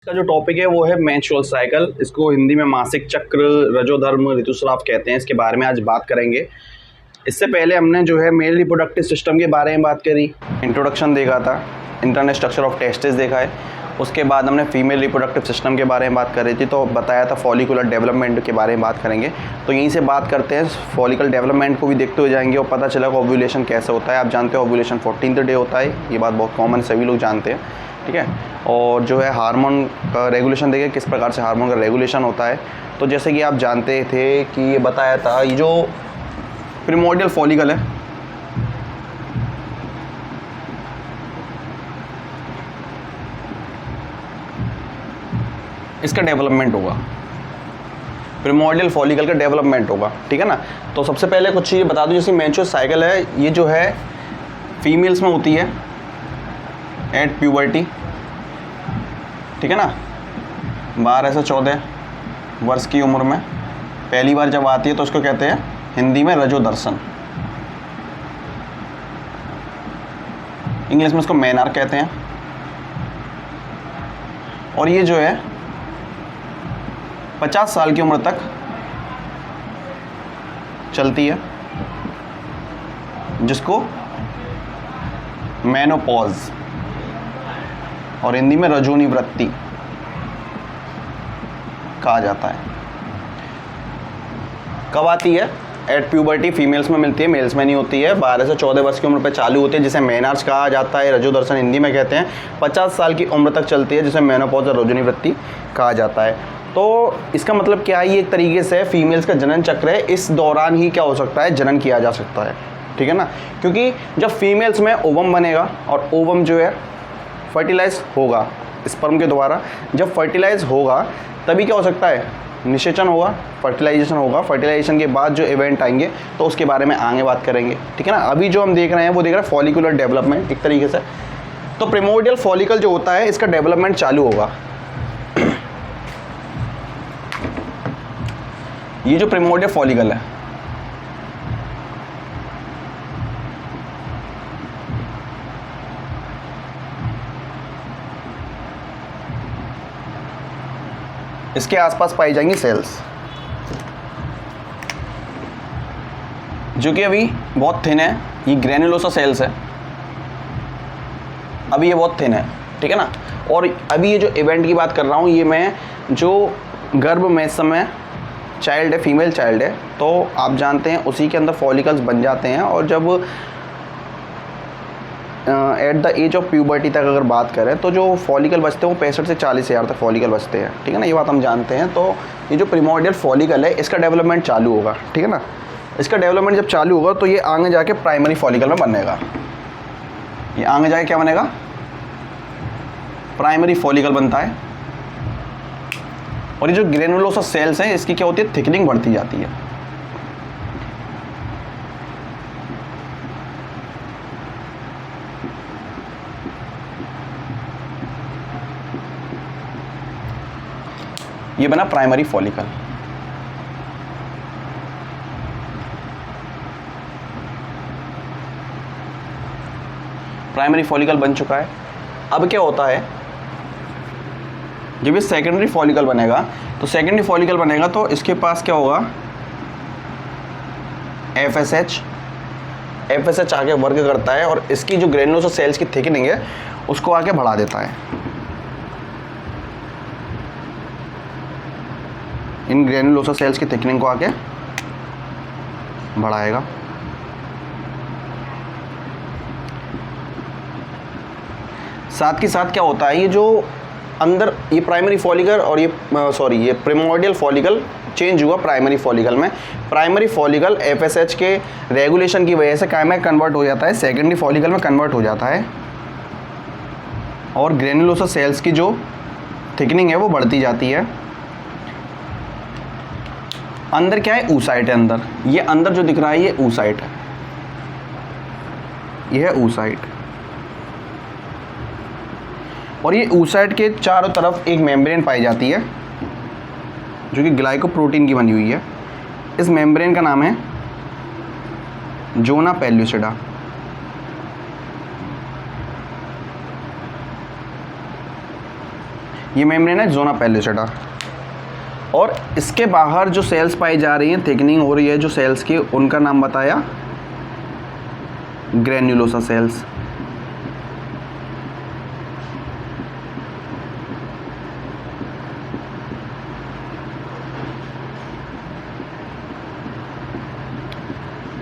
इसका जो टॉपिक है वो है मेंस्ट्रुअल साइकिल। इसको हिंदी में मासिक चक्र, रजोधर्म, ऋतुस्राव कहते हैं। इसके बारे में आज बात करेंगे। इससे पहले हमने जो है मेल रिप्रोडक्टिव सिस्टम के बारे में बात करी, इंट्रोडक्शन देखा था, इंटरनल स्ट्रक्चर ऑफ टेस्टिस देखा है। उसके बाद हमने फीमेल रिप्रोडक्टिव सिस्टम के बारे में बात करी थी, तो बताया था फॉलिकुलर डेवलपमेंट के बारे में बात करेंगे। तो यहीं से बात करते हैं, फॉलिकल डेवलपमेंट को भी देखते हुए जाएंगे और पता चलेगा ओव्यूलेशन कैसे होता है। आप जानते हो ओव्यूलेशन 14th डे होता है, ये बात बहुत कॉमन सभी लोग जानते हैं, ठीक है। और जो है हार्मोन का रेगुलेशन देखें, किस प्रकार से हार्मोन का रेगुलेशन होता है। तो जैसे कि आप जानते थे कि ये बताया था, ये जो प्रिमोर्डियल फॉलिकल है, इसका डेवलपमेंट होगा, प्रिमोर्डियल फॉलिकल का डेवलपमेंट होगा, ठीक है ना। तो सबसे पहले कुछ चीज़ें बता दूं, जैसे मेंस्ट्रुअल साइकिल है, ये जो है फीमेल्स में होती है एट प्यूबर्टी, ठीक है ना, 12 से 14 वर्ष की उम्र में पहली बार जब आती है तो उसको कहते हैं हिंदी में रजोदर्शन, इंग्लिश में इसको मेनार्क कहते हैं। और ये जो है 50 साल की उम्र तक चलती है, जिसको मेनोपॉज और हिंदी में रजोनी वृत्ति कहा जाता है। कब आती है? एट प्यूबर्टी, फीमेल्स में मिलती है, मेल्स में नहीं होती है। 12 से 14 वर्ष की उम्र पे चालू होती है, जिसे मेनार्स कहा जाता है, रजोदर्शन हिंदी में कहते हैं। 50 साल की उम्र तक चलती है, जिसे मेनोपॉज और रजोनी वृत्ति कहा जाता है। तो इसका मतलब क्या है? ये एक तरीके से फीमेल्स का जनन चक्र है। इस दौरान ही क्या हो सकता है? जनन किया जा सकता है, ठीक है ना। क्योंकि जब फीमेल्स में ओवम बनेगा और ओवम जो है फर्टिलाइज होगा स्पर्म के द्वारा, जब फर्टिलाइज होगा तभी क्या हो सकता है? निषेचन होगा, फर्टिलाइजेशन होगा। फर्टिलाइजेशन के बाद जो इवेंट आएंगे तो उसके बारे में आगे बात करेंगे, ठीक है ना। अभी जो हम देख रहे हैं वो देख रहे हैं फॉलिकुलर डेवलपमेंट एक तरीके से। तो प्रिमोर्डियल फॉलिकल जो होता है, इसका डेवलपमेंट चालू होगा। ये जो प्रिमोर्डियल फॉलिकल है, इसके आसपास पाई जाएंगी सेल्स, जो कि अभी बहुत थिन है। ये ग्रेनुलोसा सेल्स है, अभी ये बहुत थिन है, ठीक है ना। और अभी ये जो इवेंट की बात कर रहा हूँ, ये मैं जो गर्भ में इस समय चाइल्ड है, फीमेल चाइल्ड है, तो आप जानते हैं उसी के अंदर फॉलिकल्स बन जाते हैं। और जब at the age of puberty तक अगर बात करें तो जो फॉलिकल बचते हैं वो 65 से 40 हज़ार तक फॉलिकल बचते हैं, ठीक है ना। ये बात हम जानते हैं। तो ये जो प्रिमोर्डियल फॉलिकल है, इसका डेवलपमेंट चालू होगा, ठीक है ना। इसका डेवलपमेंट जब चालू होगा तो ये आगे जाके प्राइमरी फॉलिकल में बनेगा। ये आगे जाके क्या बनेगा? प्राइमरी फॉलिकल बनता है। और ये जो ग्रेनुलोसा सेल्स हैं, इसकी क्या होती है? थिकनिंग बढ़ती जाती है। ये बना प्राइमरी फॉलिकल। प्राइमरी फॉलिकल बन चुका है। अब क्या होता है, जब ये सेकेंडरी फॉलिकल बनेगा, तो सेकेंडरी फॉलिकल बनेगा तो इसके पास क्या होगा? एफएसएच। एफएसएच आगे वर्क करता है और इसकी जो ग्रेनुलोसा सेल्स की थिकनिंग है उसको आगे बढ़ा देता है। इन ग्रेनुलोसा सेल्स की थिकनिंग को आगे बढ़ाएगा। साथ के साथ क्या होता है, ये जो अंदर ये प्राइमरी फॉलिकल और ये प्रिमोर्डियल फॉलिकल चेंज हुआ प्राइमरी फॉलिकल में। प्राइमरी फॉलिकल एफएसएच के रेगुलेशन की वजह से क्या में कन्वर्ट हो जाता है? सेकेंडरी फॉलिकल में कन्वर्ट हो जाता है। और ग्रेनुलोसा सेल्स की जो थिकनिंग है वो बढ़ती जाती है। अंदर क्या है? ऊसाइट है अंदर। ये अंदर जो दिख रहा है ये ऊसाइट है, ये है ऊसाइट। और ये ऊसाइट के चारों तरफ एक मेम्ब्रेन पाई जाती है, जो कि ग्लाइकोप्रोटीन की बनी हुई है। इस मेम्ब्रेन का नाम है जोना पेल्यूसिडा। ये मेम्ब्रेन है ज़ोना पेल्विसिडा। और इसके बाहर जो सेल्स पाई जा रही हैं, थिकनिंग हो रही है जो सेल्स की, उनका नाम बताया ग्रेन्युलोसा सेल्स।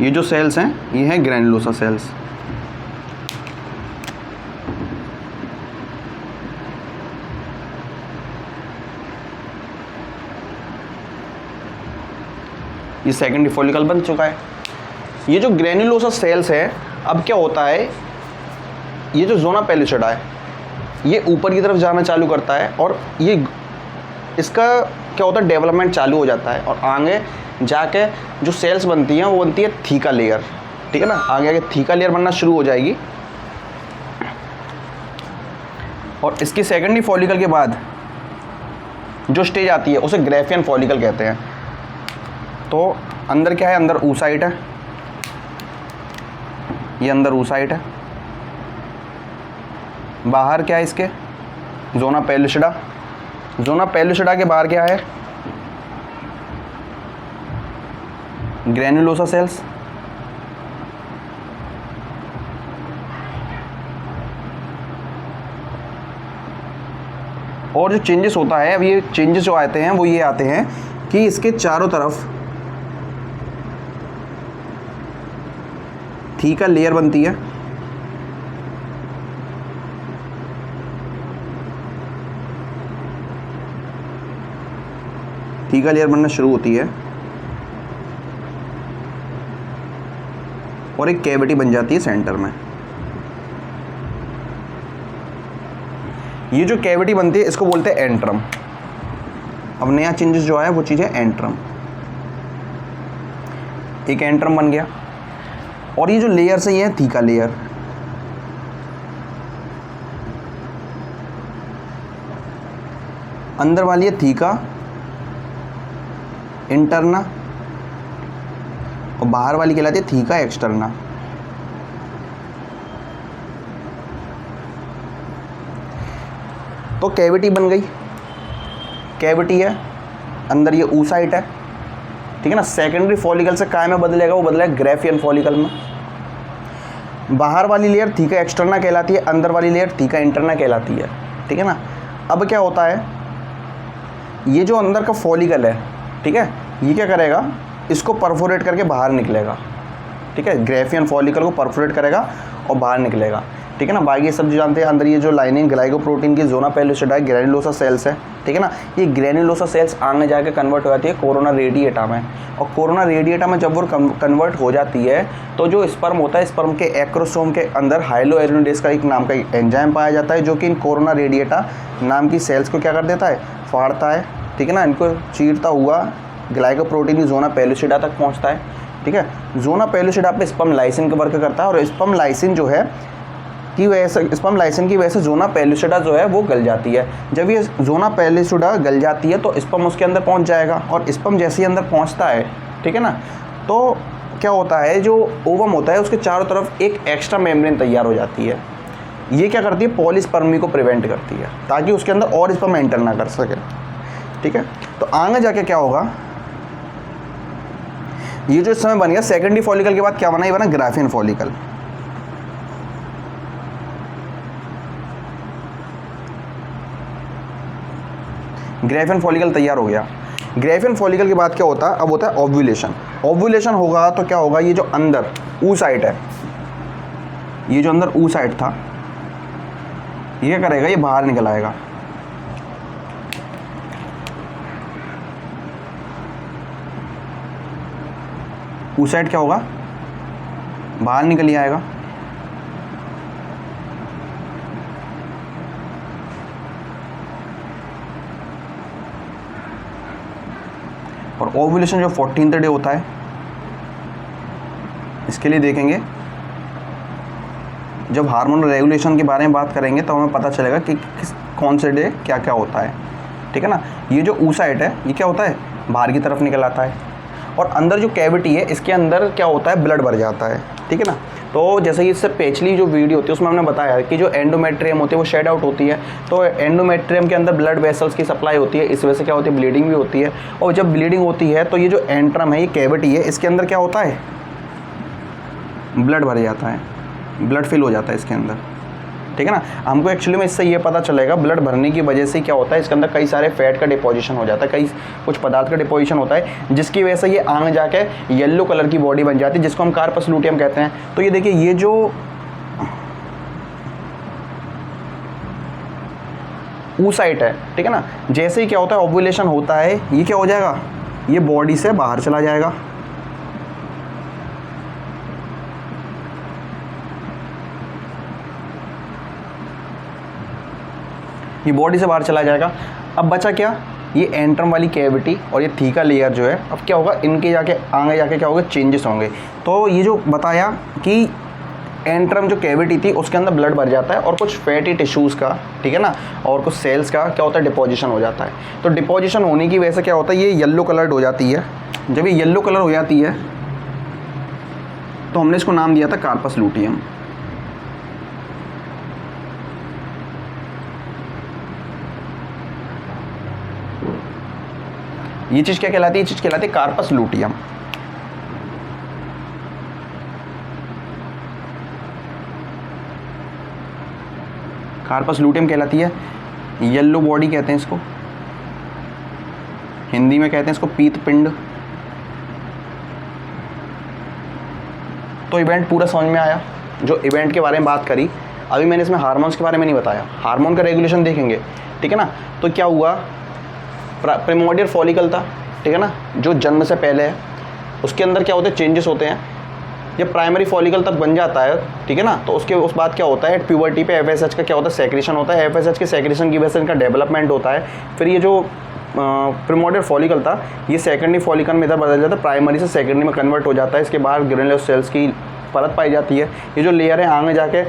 ये जो सेल्स हैं ये हैं ग्रेन्युलोसा सेल्स। ये सेकेंडरी फॉलिकल बन चुका है। ये जो ग्रेन्युलोसा सेल्स है, अब क्या होता है, ये जो ज़ोना पेल्विसिडा है ये ऊपर की तरफ जाना चालू करता है और ये इसका क्या होता है, डेवलपमेंट चालू हो जाता है और आगे जाके जो सेल्स बनती हैं वो बनती है थीका लेयर। ठीक है ना, आगे आगे थीका लेयर बनना शुरू हो जाएगी। और इसकी सेकेंडरी फॉलिकल के बाद जो स्टेज आती है उसे ग्राफियन फॉलिकल कहते हैं। तो अंदर क्या है, अंदर oocyte है, ये अंदर oocyte है। बाहर क्या है इसके, ज़ोना पेल्विसिडा। ज़ोना पेल्विसिडा के बाहर क्या है, ग्रेन्युलोसा सेल्स। और जो चेंजेस होता है, अब ये चेंजेस जो आते हैं वो ये आते हैं कि इसके चारों तरफ थीका लेयर बनती है। थीका लेयर बनना शुरू होती है और एक कैविटी बन जाती है सेंटर में। ये जो कैविटी बनती है इसको बोलते हैं एंट्रम। अब नया चेंजेस जो आया वो चीज़ है एंट्रम। एक एंट्रम बन गया और ये जो लेयर्स है ये है थीका लेयर। अंदर वाली है थीका इंटरना और बाहर वाली कहलाती है थीका एक्सटर्ना। तो कैविटी बन गई, कैविटी है, अंदर ये oocyte है। ठीक है ना, सेकेंडरी फॉलिकल से काय में बदलेगा, वो बदलेगा ग्राफियन फॉलिकल में। बाहर वाली लेयर थीका एक्सटर्ना कहलाती है, अंदर वाली लेयर थीका इंटरना कहलाती है। ठीक है ना, अब क्या होता है, ये जो अंदर का फॉलिकल है, ठीक है, ये क्या करेगा, इसको परफोरेट करके बाहर निकलेगा। ठीक है, ग्राफियन फॉलिकल को परफोरेट करेगा और बाहर निकलेगा। ठीक है ना, बाकी सब जो जानते हैं, अंदर ये जो लाइनिंग ग्लाइकोप्रोटीन की ज़ोना पेल्विसिडा ग्रेन्युलोसा सेल्स है। ठीक है ना, ये ग्रेन्युलोसा सेल्स आगे जाके कन्वर्ट हो जाती है कोरोना रेडिएटा में। और कोरोना रेडिएटा में जब वो कन्वर्ट हो जाती है तो जो स्पर्म होता है, स्पर्म के एक्रोसोम के अंदर हाइलोएरिडोनेस का एक नाम का एंजाइम पाया जाता है जो कि इन कोरोना रेडिएटा नाम की सेल्स को क्या कर देता है, फाड़ता है। ठीक है ना, इनको चीरता हुआ ग्लाइकोप्रोटीन की ज़ोना पेल्विसिडा तक पहुँचता है। ठीक है, ज़ोना पेल्विसिडा पे स्पर्म लाइसिन का वर्क करता है और स्पर्म लाइसिन जो है की वजह से, स्पर्म लाइसिन की वजह से ज़ोना पेल्विसिडा जो है वो गल जाती है। जब ये ज़ोना पेल्विसिडा गल जाती है तो स्पर्म उसके अंदर पहुंच जाएगा और स्पर्म जैसे ही अंदर पहुंचता है, ठीक है ना, तो क्या होता है, जो ओवम होता है उसके चारों तरफ एक एक्स्ट्रा मेम्ब्रेन तैयार हो जाती है। ये क्या करती है, पॉलीस्पर्मी को प्रिवेंट करती है ताकि उसके अंदर और स्पर्म एंटर ना कर सके। ठीक है, तो आगे जाके क्या होगा, ये जो इस समय बन गया सेकेंडरी फॉलिकल के बाद क्या बना, ये बना ग्राफियन फॉलिकल। ग्राफियन फॉलिकल तैयार हो गया। ग्राफियन फॉलिकल के बाद क्या होता है, अब होता है ओव्यूलेशन। ओव्यूलेशन होगा तो क्या होगा, ये जो अंदर oocyte है, ये जो अंदर oocyte था, ये क्या करेगा, ये बाहर निकल आएगा। oocyte क्या होगा, बाहर निकल ही आएगा। और ओव्यूलेशन जो 14th डे होता है, इसके लिए देखेंगे जब हार्मोनल रेगुलेशन के बारे में बात करेंगे तो हमें पता चलेगा कि कौन से डे क्या क्या होता है। ठीक है ना, ये जो oocyte है ये क्या होता है, बाहर की तरफ निकल आता है और अंदर जो कैविटी है इसके अंदर क्या होता है, ब्लड भर जाता है। ठीक है ना, तो जैसे कि इससे पिछली जो वीडियो होती है उसमें हमने बताया कि जो एंडोमेट्रियम होती है वो शेड आउट होती है, तो एंडोमेट्रियम के अंदर ब्लड वेसल्स की सप्लाई होती है, इस वजह से क्या होती है, ब्लीडिंग भी होती है। और जब ब्लीडिंग होती है तो ये जो एंट्रम है, ये कैविटी है, इसके अंदर क्या होता है, ब्लड भर जाता है, ब्लड फिल हो जाता है इसके अंदर, ठीक है ना। हमको एक्चुअली में इससे ये पता चलेगा ब्लड भरने की वजह से क्या होता है, इसके अंदर कई सारे फैट का डिपोजिशन हो जाता है, कई कुछ पदार्थ का डिपोजिशन होता है, जिसकी वजह से ये आगे जाके येलो कलर की बॉडी बन जाती है, जिसको हम कार्पस लूटियम कहते हैं। तो ये देखिए, ये जो oocyte है, ठीक है ना, जैसे ही क्या होता है ओव्यूलेशन होता है, ये क्या हो जाएगा, ये बॉडी से बाहर चला जाएगा, ये बॉडी से बाहर चला जाएगा। अब बचा क्या, ये एंट्रम वाली कैविटी और ये थीका लेयर जो है, अब क्या होगा, इनके जाके आगे जाके क्या होगा, चेंजेस होंगे। तो ये जो बताया कि एंट्रम जो कैविटी थी उसके अंदर ब्लड भर जाता है और कुछ फैटी टिश्यूज़ का, ठीक है ना, और कुछ सेल्स का क्या होता है, डिपोजिशन हो जाता है। तो डिपोजिशन होने की वजह से क्या होता है, ये येलो कलर्ड हो जाती है। जब ये येलो कलर हो जाती है तो हमने इसको नाम दिया था कार्पस लूटियम। ये चीज़ क्या कहलाती है, ये चीज़ कहलाती है कार्पस लूटियम। कार्पस लूटियम कहलाती है, येलो बॉडी कहते हैं इसको, हिंदी में कहते हैं इसको पीत पिंड। तो इवेंट पूरा समझ में आया, जो इवेंट के बारे में बात करी। अभी मैंने इसमें हार्मोन्स के बारे में नहीं बताया, हार्मोन का रेगुलेशन देखेंगे, ठीक है ना। तो क्या हुआ, प्रिमोर्डियल फॉलिकल था, ठीक है ना, जो जन्म से पहले है, उसके अंदर क्या होते हैं, चेंजेस होते हैं। जब प्राइमरी फॉलिकल तक बन जाता है, ठीक है ना, तो उस बाद क्या होता है, प्यूबर्टी पे एफएसएच का क्या होता है, सेक्रेशन होता है। एफएसएच के सेक्रेशन की वजह से इनका डेवलपमेंट होता है। फिर ये जो प्रिमोर्डियल फॉलिकल था, ये सेकेंडरी फॉलिकल में इधर बदल जाता है, प्राइमरी से सेकेंडरी में कन्वर्ट हो जाता है। इसके बाहर ग्रेनुलोस सेल्स की परत पाई जाती है। ये जो लेयर है आगे जाके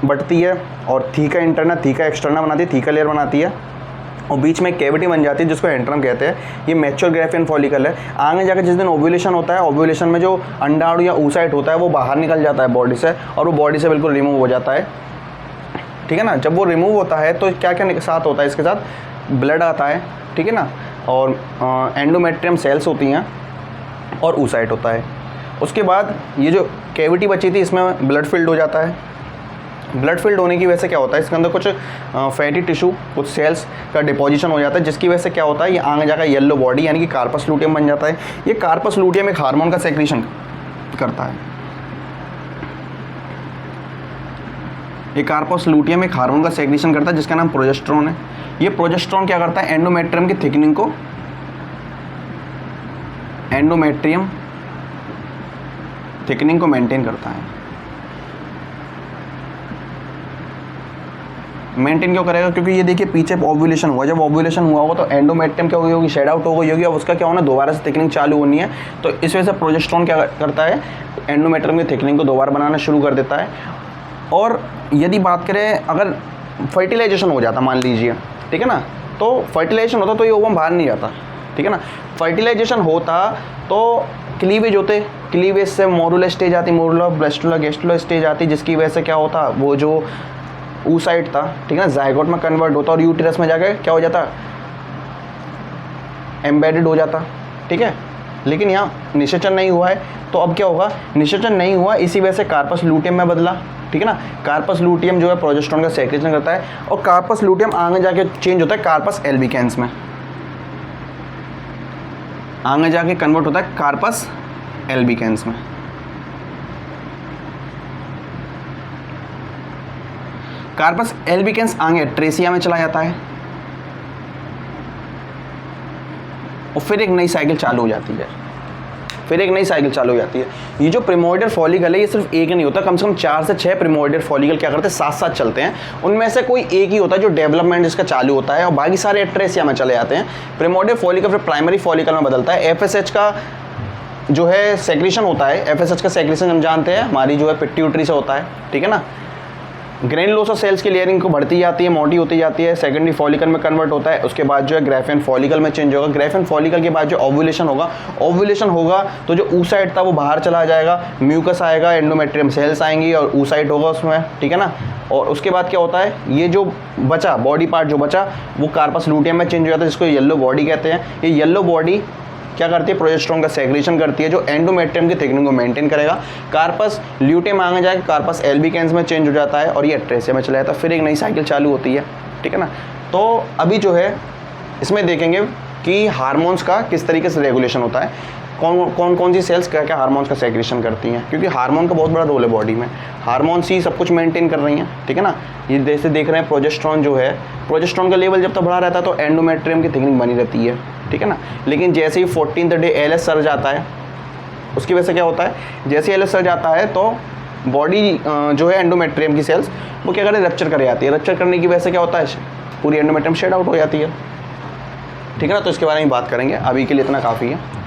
बढ़ती है और थीका इंटरना, थीका एक्सटर्ना बनाती है, थीका लेयर बनाती है, और बीच में एक कैविटी बन जाती है जिसको एंट्रम कहते हैं। ये मैच्योर ग्राफियन फॉलिकल है। आगे जाकर जिस दिन ओव्यूलेशन होता है, ओव्यूलेशन में जो अंडाणु या oocyte होता है वो बाहर निकल जाता है बॉडी से, और वो बॉडी से बिल्कुल रिमूव हो जाता है, ठीक है ना। जब वो रिमूव होता है तो क्या क्या साथ होता है, इसके साथ ब्लड आता है, ठीक है ना, और एंडोमेट्रियम सेल्स होती हैं और oocyte होता है। उसके बाद ये जो कैविटी बची थी इसमें ब्लड फिल्ड हो जाता है। ब्लड फिल्ड होने की वजह से क्या होता है, इसके अंदर कुछ फैटी टिश्यू, कुछ सेल्स का डिपोजिशन हो जाता है, जिसकी वजह से क्या होता है, ये आगे जाकर येलो बॉडी यानी कि कार्पस लूटियम बन जाता है। ये कार्पस लूटियम एक हार्मोन का सेक्रेशन करता है। ये कार्पस लूटियम एक हार्मोन का सेक्रेशन करता है जिसका नाम प्रोजेस्टेरोन है। ये प्रोजेस्टेरोन क्या करता है, एंडोमेट्रियम की थिकनिंग को, एंडोमेट्रियम थिकनिंग को मेंटेन करता है। मेंटेन क्यों करेगा, क्योंकि ये देखिए पीछे ओव्यूलेशन हुआ, जब ओव्यूलेशन हुआ होगा तो एंडोमेट्रियम क्या होगी, शेड आउट हो गई होगी, अब उसका क्या होना, दोबारा से थिकनिंग चालू होनी है। तो इस वजह से प्रोजेस्टेरोन क्या करता है, एंडोमेट्रियम की थिकनिंग को दोबारा बनाना शुरू कर देता है। और यदि बात करें अगर फर्टिलाइजेशन हो जाता, मान लीजिए, ठीक है ना, तो फर्टिलाइजेशन होता तो ये ओवम बाहर नहीं जाता, ठीक है ना। फर्टिलाइजेशन होता तो क्लीवेज होते, क्लीवेज से मोरुला स्टेज आती, मोरुला ब्लास्टुला गेस्टुला स्टेज आती, जिसकी वजह से क्या होता, वो जो oocyte था, ठीक है ना, जाइगोट में कन्वर्ट होता और यूटेरस में जाकर क्या हो जाता, एम्बेडेड हो जाता, ठीक है। लेकिन यहाँ निषेचन नहीं हुआ है, तो अब क्या होगा, निषेचन नहीं हुआ, इसी वजह से कार्पस लूटियम में बदला, ठीक है ना। कार्पस लूटियम जो है प्रोजेस्टेरोन का सेक्रेशन करता है, और कार्पस लूटियम आगे जाके चेंज होता है कार्पस एल्बिकेंस में, आगे जाके कन्वर्ट होता है कार्पस एल्बिकेंस में। कार्पस एल्बिकेंस आगे ट्रेसिया में चला जाता है और फिर एक नई साइकिल चालू हो जाती है, फिर एक नई साइकिल चालू हो जाती है। ये जो प्रिमोर्डियल फॉलिकल है, ये सिर्फ एक नहीं होता, कम से कम 4 से 6 प्रिमोर्डियल फॉलिकल क्या करते हैं, साथ साथ चलते हैं। उनमें से कोई एक ही होता है जो डेवलपमेंट जिसका चालू होता है, और बाकी सारे ट्रेसिया में चले जाते हैं। प्रिमोर्डियल फॉलिकल फिर प्राइमरी फॉलिकल में बदलता है। एफएसएच का जो है सेक्रेशन होता है, एफएसएच का सेक्रेशन हम जानते हैं, हमारी जो है पिट्यूटरी से होता है, ठीक है ना। ग्रेनुलोसा सेल्स की लेयरिंग को बढ़ती जाती है, मोटी होती जाती है, सेकेंडरी फॉलिकल में कन्वर्ट होता है, उसके बाद जो है ग्राफियन फॉलिकल में चेंज होगा। ग्राफियन फॉलिकल के बाद जो ओव्यूलेशन होगा तो जो oocyte था वो बाहर चला जाएगा, म्यूकस आएगा, एंडोमेट्रियम सेल्स आएंगी और oocyte होगा उसमें, ठीक है ना। और उसके बाद क्या होता है, ये जो बचा बॉडी पार्ट जो बचा वो कार्पस लूटियम में चेंज हो जाता है, जिसको येलो बॉडी कहते हैं। ये येलो बॉडी क्या करती है, प्रोजेस्टेरोन का सेक्रेशन करती है जो एंडोमेट्रियम की थिकनिंग को मेंटेन करेगा। कार्पस ल्यूटेयम आगे जाएगा, कार्पस एल्बिकेंस में चेंज हो जाता है और ये एट्रेसिया में चला जाता है, फिर एक नई साइकिल चालू होती है, ठीक है ना। तो अभी जो है इसमें देखेंगे कि हार्मोन्स का किस तरीके से रेगुलेशन होता है, कौन कौन सी सेल्स क्या क्या हार्मोन्स का सेक्रेशन करती हैं, क्योंकि हार्मोन का बहुत बड़ा रोल है बॉडी में। हार्मोन्स ही सब कुछ मेंटेन कर रही हैं, ठीक है ना। ये जैसे देख रहे हैं प्रोजेस्टेरोन जो है, प्रोजेस्टेरोन का लेवल जब तक बढ़ा रहता है तो एंडोमेट्रियम की थिकनिंग बनी रहती है, ठीक है ना। लेकिन जैसे ही 14th डे एलएस सर्ज आता है, उसकी वजह से क्या होता है, जैसे एलएस सर्ज आता है तो बॉडी जो है एंडोमेट्रियम की सेल्स वो क्या करते हैं, रप्चर कर जाती है। रप्चर करने की वजह से क्या होता है, पूरी एंडोमेट्रियम शेड आउट हो जाती है, ठीक है ना। तो इसके बारे में बात करेंगे, अभी के लिए इतना काफ़ी है।